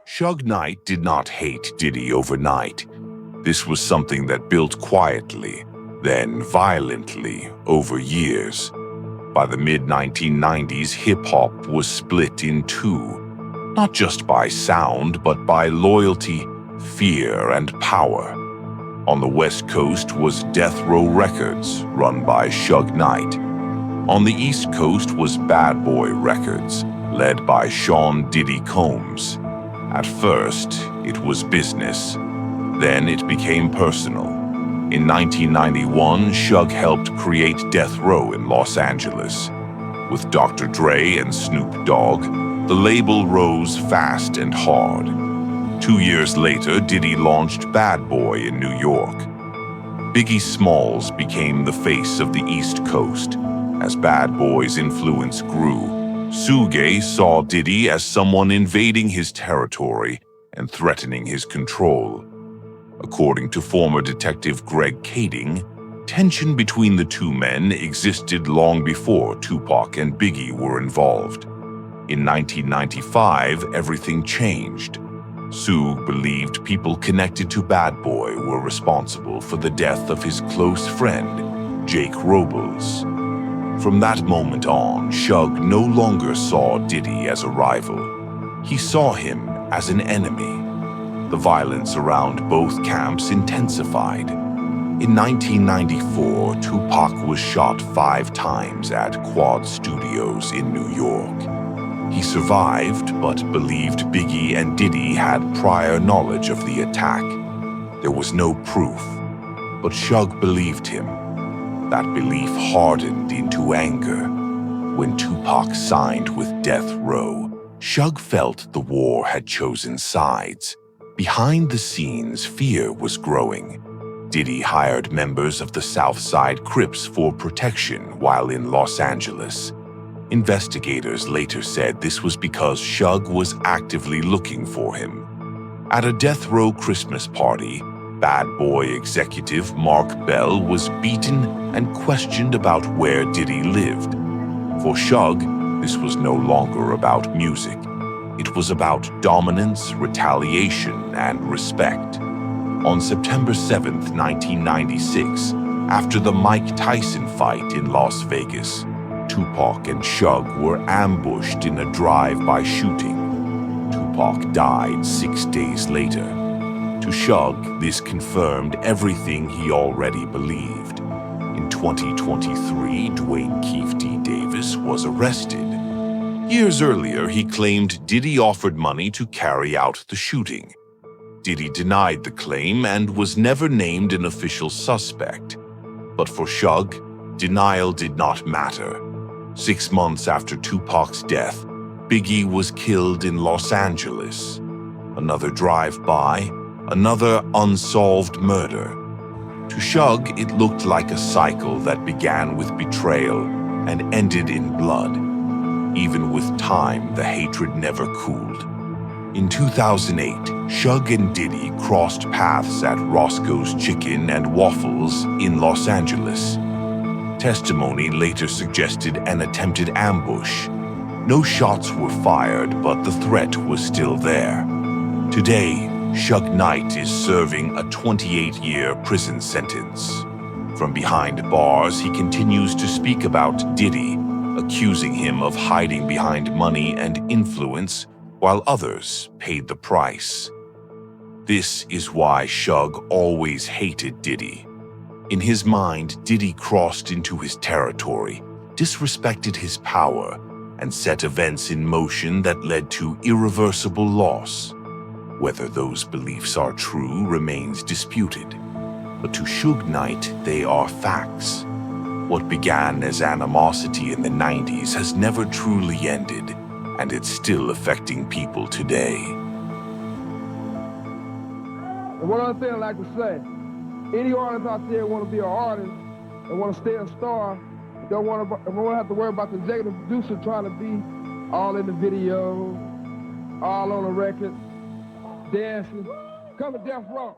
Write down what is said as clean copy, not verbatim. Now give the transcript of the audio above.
Suge Knight did not hate Diddy overnight. This was something that built quietly, then violently over years. By the mid-1990s, hip-hop was split in two, not just by sound, but by loyalty, fear, and power. On the West Coast was Death Row Records, run by Suge Knight. On the East Coast was Bad Boy Records, led by Sean Diddy Combs. At first, it was business. Then it became personal. In 1991, Suge helped create Death Row in Los Angeles. With Dr. Dre and Snoop Dogg, the label rose fast and hard. 2 years later, Diddy launched Bad Boy in New York. Biggie Smalls became the face of the East Coast. As Bad Boy's influence grew, Suge saw Diddy as someone invading his territory and threatening his control. According to former detective Greg Kading, tension between the two men existed long before Tupac and Biggie were involved. In 1995, everything changed. Suge believed people connected to Bad Boy were responsible for the death of his close friend, Jake Robles. From that moment on, Suge no longer saw Diddy as a rival. He saw him as an enemy. The violence around both camps intensified. In 1994, Tupac was shot 5 times at Quad Studios in New York. He survived, but believed Biggie and Diddy had prior knowledge of the attack. There was no proof, but Suge believed him. That belief hardened into anger. When Tupac signed with Death Row, Suge felt the war had chosen sides. Behind the scenes, fear was growing. Diddy hired members of the Southside Crips for protection while in Los Angeles. Investigators later said this was because Suge was actively looking for him. At a Death Row Christmas party, Bad Boy executive Mark Bell was beaten and questioned about where Diddy lived. For Suge, this was no longer about music. It was about dominance, retaliation, and respect. On September 7, 1996, after the Mike Tyson fight in Las Vegas, Tupac and Suge were ambushed in a drive-by shooting. Tupac died 6 days later. To Suge, this confirmed everything he already believed. In 2023, Dwayne Keefe D. Davis was arrested. Years earlier, he claimed Diddy offered money to carry out the shooting. Diddy denied the claim and was never named an official suspect. But for Suge, denial did not matter. 6 months after Tupac's death, Biggie was killed in Los Angeles. Another drive-by, another unsolved murder. To Suge, it looked like a cycle that began with betrayal and ended in blood. Even with time, the hatred never cooled. In 2008, Suge and Diddy crossed paths at Roscoe's Chicken and Waffles in Los Angeles. Testimony later suggested an attempted ambush. No shots were fired, but the threat was still there. Today, Suge Knight is serving a 28-year prison sentence. From behind bars, he continues to speak about Diddy, accusing him of hiding behind money and influence, while others paid the price. This is why Suge always hated Diddy. In his mind, Diddy crossed into his territory, disrespected his power, and set events in motion that led to irreversible loss. Whether those beliefs are true remains disputed, but to Suge Knight, they are facts. What began as animosity in the 90s has never truly ended, and it's still affecting people today. And one other thing I'd like to say, any artist out there want to be an artist and want to stay a star, don't want to have to worry about the executive producer trying to be all in the video, all on the record, dancing. Come to Death Row.